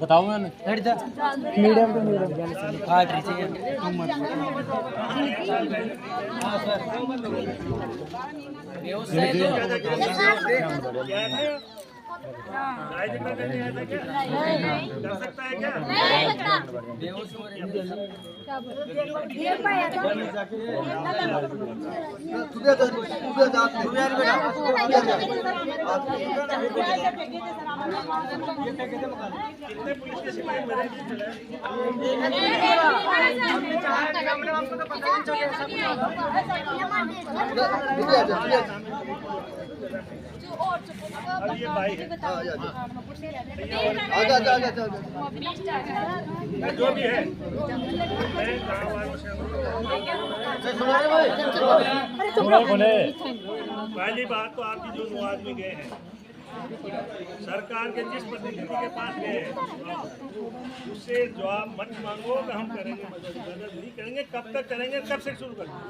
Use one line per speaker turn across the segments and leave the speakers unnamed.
बताओ मैंने medium to medium
कर सकता है क्या? कितने पुलिस के सिपाही मेरे ये भाई है जो भी है मैं गाँव वालों से पहली बात तो आपकी जो 9 आदमी गए हैं सरकार के जिस प्रतिनिधि के पास गए हैं उससे जवाब मत मांगो कि हम करेंगे मदद नहीं करेंगे। कब तक करेंगे, कब से शुरू करेंगे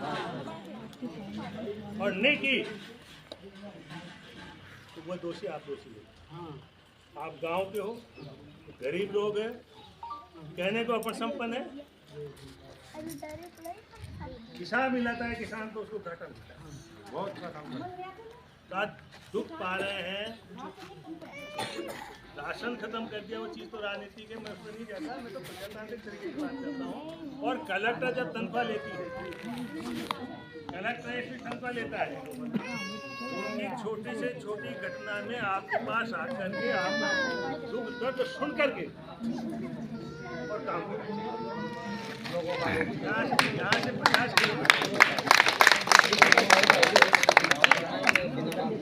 और नहीं की तो वो दोषी आप दोषी हो। आप गांव के हो, गरीब लोग हैं, कहने को अपन संपन्न है। किसान मिलाता है, किसान तो उसको घाटा मिलता है, बहुत अच्छा काम करता है। दुख पा रहे हैं, राशन खत्म कर दिया, वो चीज़ तो राजनीति के मैं उसमें नहीं जाता, मैं तो प्रजातांत्रिक तरीके की बात करता हूँ। और कलेक्टर जब तनख्वाह लेती है, कलेक्टर इसकी तनख्वाह लेता है, उनकी छोटी से छोटी घटना में आपके पास आकर के आप दुख दर्द सुन करके और काम करें।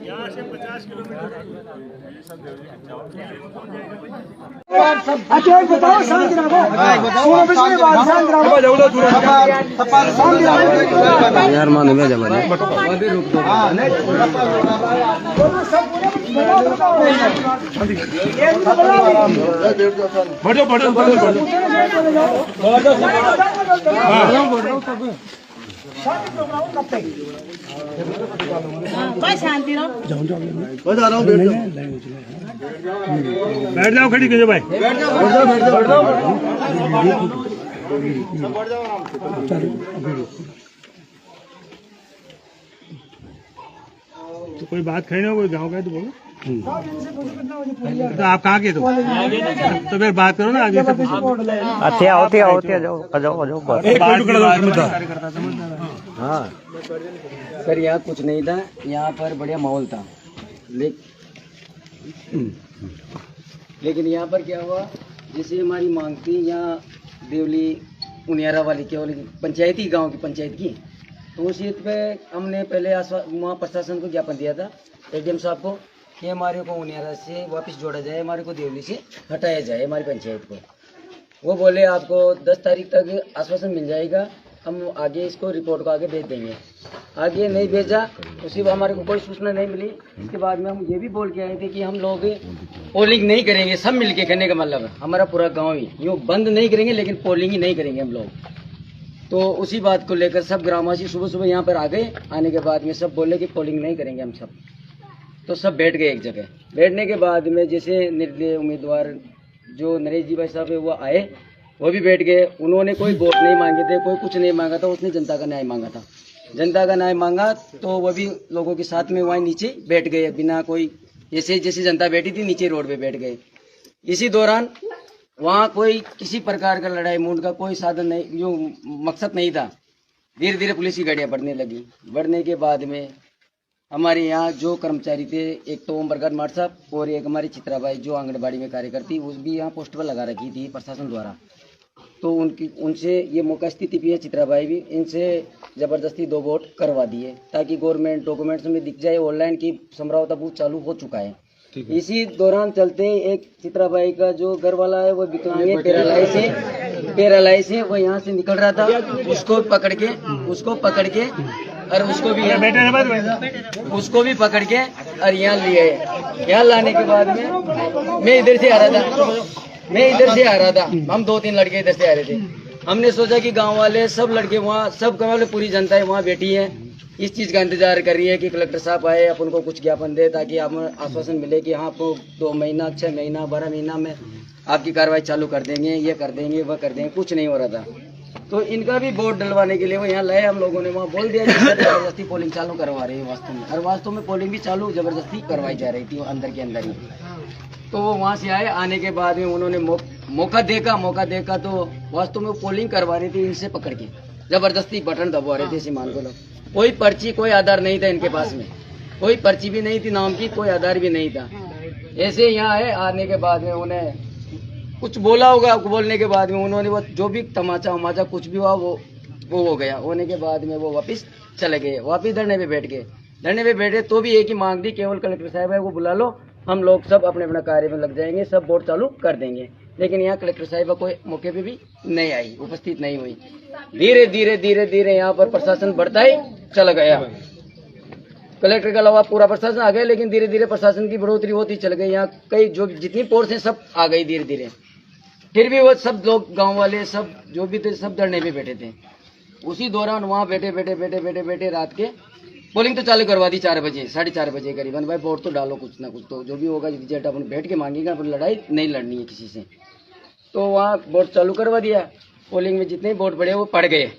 यहाँ से 50 किलोमीटर
बताओ शांति रहो, यार मान में जब
शांति रहो,
बैठ जाओ, खड़ी कीजिए भाई, बैठ जाओ। तो कोई बात खड़ी हो, कोई गांव का है तो बोलो। तो आप कहाँ के तो फिर बात करो ना आगे से।
हाँ सर, यहाँ कुछ नहीं था, यहाँ पर बढ़िया माहौल था, लेकिन यहाँ पर क्या हुआ, जैसे हमारी मांग थी यहाँ देवली उनियारा वाली केवल पंचायती गांव की पंचायत की, तो उस चीज पे हमने पहले वहाँ प्रशासन को ज्ञापन दिया था एडीएम साहब को कि हमारे को उनियारा से वापस जोड़ा जाए, हमारे को देवली से हटाया जाए हमारी पंचायत को। वो बोले आपको 10 तारीख तक आश्वासन मिल जाएगा, हम आगे इसको रिपोर्ट को आगे भेज देंगे। आगे नहीं भेजा, उसी हमारे को कोई सूचना नहीं मिली। इसके बाद में हम ये भी बोल के आए थे कि हम लोग पोलिंग नहीं करेंगे, सब मिलके करने का मतलब हमारा पूरा गांव ही यूँ बंद नहीं करेंगे, लेकिन पोलिंग ही नहीं करेंगे हम लोग। तो उसी बात को लेकर सब ग्रामवासी सुबह सुबह यहाँ पर आ गए। आने के बाद में सब बोले कि पोलिंग नहीं करेंगे हम सब, तो सब बैठ गए एक जगह। बैठने के बाद में जैसे निर्दलीय उम्मीदवार जो नरेश जी भाई साहब है वो आए, वो भी बैठ गए। उन्होंने कोई वोट नहीं मांगे थे, कोई कुछ नहीं मांगा था, उसने जनता का न्याय मांगा था। जनता का न्याय मांगा तो वो भी लोगों के साथ में वहीं नीचे बैठ गए, बिना कोई जैसे जैसे जनता बैठी थी नीचे रोड पे बैठ गए। इसी दौरान वहाँ कोई किसी प्रकार का लड़ाई मूड का कोई साधन नहीं, जो मकसद नहीं था। धीरे धीरे पुलिस की गाड़ियाँ बढ़ने लगी। बढ़ने के बाद में हमारे यहाँ जो कर्मचारी थे, एक तो ओम प्रकाश माट साहब और एक हमारी चित्राबाई जो आंगनबाड़ी में कार्य करती, उस भी यहाँ पोस्ट पर लगा रखी थी प्रशासन द्वारा। तो उनसे ये मौका स्थिति भी है, चित्राबाई भी, इनसे जबरदस्ती 2 वोट करवा दिए ताकि गवर्नमेंट डॉक्यूमेंट्स में दिख जाए ऑनलाइन की समरावता बूथ चालू हो चुका है। इसी दौरान चलते एक चित्राबाई का जो घर वाला है वो विकलांग है, पैरालाइज है, वो यहाँ से निकल रहा था। उसको पकड़ के और उसको भी पकड़ के और यहाँ लिए। यहाँ लाने के बाद में मैं इधर से आ रहा था, हम 2-3 लड़के इधर से आ रहे थे। हमने सोचा कि गांव वाले सब लड़के वहाँ, सब गाँव वाले पूरी जनता है वहाँ बैठी है, इस चीज का इंतजार कर रही है कि कलेक्टर साहब आए, अपन को कुछ ज्ञापन दे, ताकि हमें आश्वासन मिले कि हाँ आपको 2 महीना 6 महीना 12 महीना में आपकी कार्रवाई चालू कर देंगे, ये कर देंगे, वह कर देंगे। कुछ नहीं हो रहा था। तो इनका भी वोट डलवाने के लिए वो यहाँ लाए। हम लोगों ने वहाँ बोल दिया कि सर जबरदस्ती पोलिंग चालू करवा रहे हैं वास्तव में, और वास्तव में पोलिंग भी चालू जबरदस्ती करवाई जा रही थी अंदर के अंदर ही। तो वो वहाँ से आए, आने के बाद में उन्होंने मौका देखा तो वास्तव में पोलिंग करवा रही थी इनसे पकड़ के, जबरदस्ती बटन दबवा रहे थे। इसी मान को लोग, कोई पर्ची कोई आधार नहीं था इनके पास में, कोई पर्ची भी नहीं थी नाम की, कोई आधार भी नहीं था। ऐसे यहाँ आए, आने के बाद में उन्हें कुछ बोला होगा, बोलने के बाद में उन्होंने वो जो भी तमाचा वमाचा कुछ भी हुआ वो हो गया। होने के बाद में वो वापस चले गए, वापस धरने पे बैठ गए। धरने पे बैठे तो भी एक ही मांग दी, केवल कलेक्टर साहब है वो बुला लो, हम लोग सब अपने अपना कार्य में लग जाएंगे, सब वोट चालू कर देंगे। लेकिन यहाँ कलेक्टर साहिबा कोई मौके पे भी नहीं आई, उपस्थित नहीं हुई। धीरे धीरे यहाँ पर प्रशासन बढ़ता ही चला गया। कलेक्टर के अलावा पूरा प्रशासन आ गया, लेकिन धीरे धीरे प्रशासन की बढ़ोतरी होती चल गई। यहाँ कई जो जितनी फोर्स है सब आ गई धीरे धीरे। फिर भी वो सब लोग गांव वाले सब जो भी थे सब धरने पे बैठे थे। उसी दौरान वहाँ बैठे रात के पोलिंग तो चालू करवा दी 4 बजे 4:30 बजे करीबन। भाई वोट तो डालो, कुछ ना कुछ तो जो भी होगा रिजल्ट अपन बैठ के मांगेगा, अपन लड़ाई नहीं लड़नी है किसी से। तो वहाँ वोट चालू करवा दिया। पोलिंग में जितने वोट पड़े वो पड़ गए।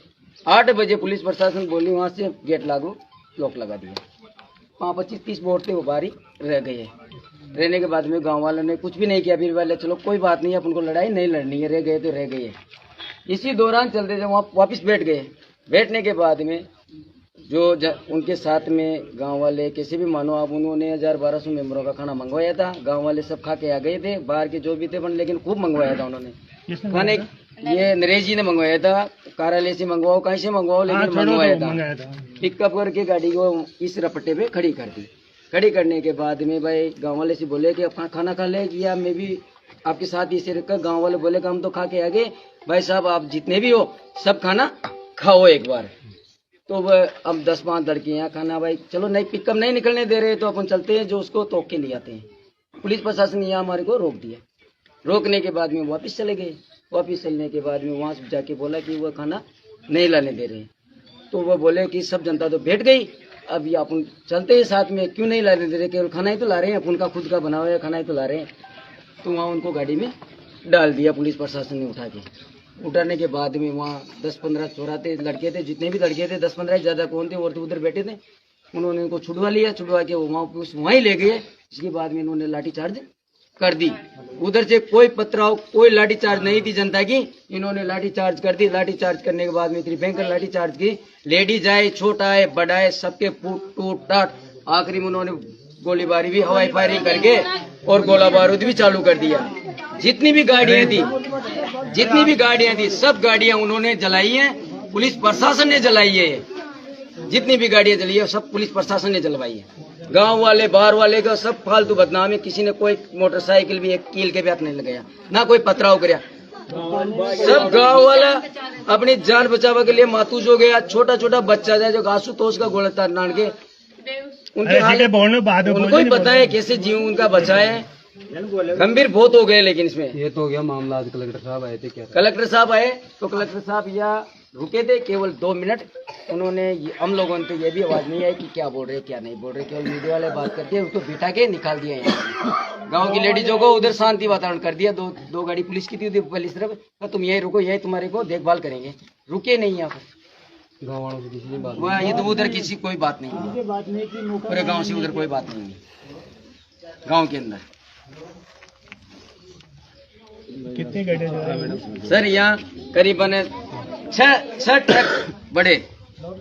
8 बजे पुलिस प्रशासन बोली वहाँ से गेट लागू, लॉक लगा दिया। 25-30 वोट थे वो बाहर रह गए। रहने के बाद में गांव वालों ने कुछ भी नहीं किया। फिर वाले चलो कोई बात नहीं, अपन को लड़ाई नहीं लड़नी है, रह गए तो रह गए। इसी दौरान चलते थे वहाँ वापस बैठ गए। बैठने के बाद में जो उनके साथ में गांव वाले कैसे भी मानो आप, उन्होंने 1000-1200 मेंबरों का खाना मंगवाया था। गांव वाले सब खा के आ गए थे, बाहर के जो भी थे, लेकिन खूब मंगवाया था उन्होंने खाने। ये नरेश जी ने मंगवाया था, कार्यालय से मंगवाओ कहीं से मंगवाओ, लेकिन मंगवाया था। पिकअप करके गाड़ी को इस रपट्टे पे खड़ी कर दी। खड़ी करने के बाद में भाई गाँव वाले से बोले कि अपना खाना खा ले, या मैं भी आपके साथ इसे रखकर। गाँव वाले बोले कि हम तो खा के आ गए। भाई साहब आप जितने भी हो सब खाना खाओ एक बार। तो वह अब 10-5 लड़कियाँ खाना, भाई चलो नहीं पिकअप नहीं निकलने दे रहे तो अपन चलते हैं, जो उसको तोड़ के ले आते हैं। पुलिस प्रशासन ने यहाँ हमारे को रोक दिया। रोकने के बाद में वापस चले गए। वापस चलने के बाद में वहाँ से जाके बोला कि वह खाना नहीं लाने दे रहे। तो वह बोले कि सब जनता तो बैठ गई, अब ये अपन चलते हैं साथ में, क्यों नहीं लाने दे रहे, केवल खाना ही तो ला रहे हैं, अपन का खुद का बना हुआ खाना ही तो ला रहे हैं। तो वहाँ उनको गाड़ी में डाल दिया पुलिस प्रशासन ने उठा के। उठाने के बाद में वहाँ 10-15 चौराते लड़के थे, जितने भी लड़के थे 10-15 ज़्यादा कौन थे, और तो उधर बैठे थे। उन्होंने उनको छुड़वा लिया, छुड़वा के वो वहाँ ही ले गए। इसके बाद में इन्होंने लाठीचार्ज कर दी। उधर से कोई पथराव कोई लाठीचार्ज नहीं थी जनता की, इन्होंने लाठीचार्ज कर दी। लाठीचार्ज करने के बाद में इतनी भयंकर लाठीचार्ज की, लेडीज आए, छोटा है, बड़ा है, सबके टूट टाट। आखिरी में उन्होंने गोलीबारी भी, हवाई फायरिंग करके और गोला बारूद भी चालू कर दिया। जितनी भी गाड़ियां थी सब गाड़ियां उन्होंने जलाई हैं, पुलिस प्रशासन ने जलाई है। जितनी भी गाड़ियां जली है सब पुलिस प्रशासन ने जलवाई है। गांव वाले बाहर वाले का सब फालतू बदनाम है। किसी ने कोई मोटरसाइकिल भी एक कील के भी हाथ नहीं लगाया, ना कोई पथराव कराया। सब गांव वाला अपनी जान बचावा के लिए मातूज हो गया। छोटा छोटा बच्चा है जो आशुतोष का गोला तार नान के, उनके उनको ही पता है कैसे जीव उनका बचा है। गंभीर बहुत हो गए। लेकिन इसमें
ये तो हो गया मामला। आज कलेक्टर साहब आए थे, क्या
कलेक्टर साहब आए तो कलेक्टर साहब यहाँ रुके थे केवल 2 मिनट। उन्होंने हम लोगों ने ये भी आवाज नहीं आई कि क्या बोल रहे क्या नहीं बोल रहे, केवल मीडिया वाले बात करते हैं, उसको बिठा के निकाल दिया यहाँ। गांव की लेडीजों को उधर शांति वातावरण कर दिया। दो गाड़ी पुलिस की थी पुलिस तरफ, तो तुम यही रुको, यही तुम्हारे को देखभाल करेंगे। रुके नहीं यहाँ पर।
गाँव वालों से किसी ने बात
वह ये तो उधर किसी कोई बात नहीं, पूरे गाँव से उधर कोई बात नहीं है। गाँव के अंदर
कितनी गाड़ियाँ
सर यहाँ करीबन 6 ट्रक बड़े।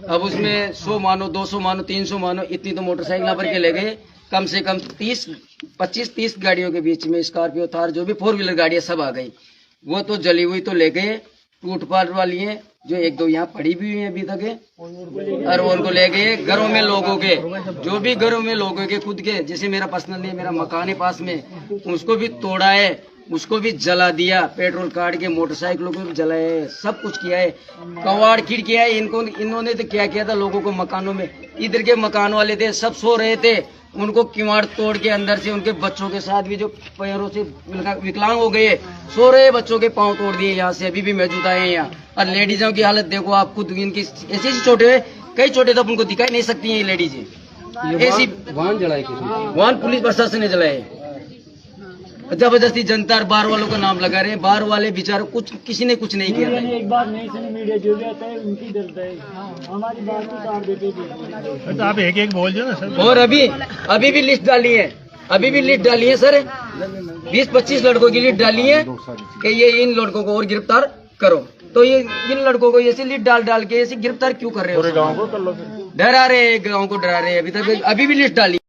अब उसमें 100 मानो 200 मानो 300 मानो इतनी तो मोटरसाइकिल भर के ले गए। कम से कम 25-30 गाड़ियों के बीच में स्कॉर्पियो थार जो भी 4 व्हीलर गाड़ियां सब आ गई। वो तो जली हुई तो ले गए, टूट-फाट वाली है जो 1-2 यहाँ पड़ी भी हुई है अभी तक है, और उनको ले गए। घरों में लोगों के जो भी घरों में लोगों के खुद के, जैसे मेरा पर्सनल है, मेरा मकान है पास में, उसको भी तोड़ा है, उसको भी जला दिया। पेट्रोल काट के मोटरसाइकिलों को भी जलाया है, सब कुछ किया है। कवाड़ खिड़कियां है इन्होंने तो क्या किया था, लोगों को मकानों में, इधर के मकान वाले थे सब सो रहे थे, उनको किवाड़ तोड़ के अंदर से उनके बच्चों के साथ भी जो पैरों से विकलांग हो गए, सो रहे बच्चों के पांव तोड़ दिए। यहाँ से अभी भी मौजूद आए हैं यहाँ। और लेडीजों की हालत देखो आप खुद, इनकी ऐसी चोटें कई छोटे तो उनको दिखाई नहीं सकती हैं ये लेडीज।
ये
ऐसी
वाहन जलाए किसी
वाहन पुलिस प्रशासन ने जलाए, जबरदस्ती जनता और बाहर वालों का नाम लगा रहे हैं। बाहर वाले बेचारों कुछ किसी ने कुछ नहीं किया।
एक बात नहीं सुनी, मीडिया जो जाता है उनकी दर्द है, हमारी बात को काट देते थे।
तो आप एक एक बोल दो ना सर।
और अभी भी लिस्ट डाली है, अभी भी लिस्ट डाली है सर, 20-25 लड़कों की लिस्ट डाली है कि ये इन लड़कों को और गिरफ्तार करो। तो ये इन लड़कों को ऐसे लिस्ट डाल के ऐसे गिरफ्तार क्यों कर रहे हो?
गाँव को कर लो,
डरा रहे हैं, गाँव को डरा रहे हैं। अभी भी लिस्ट डाली।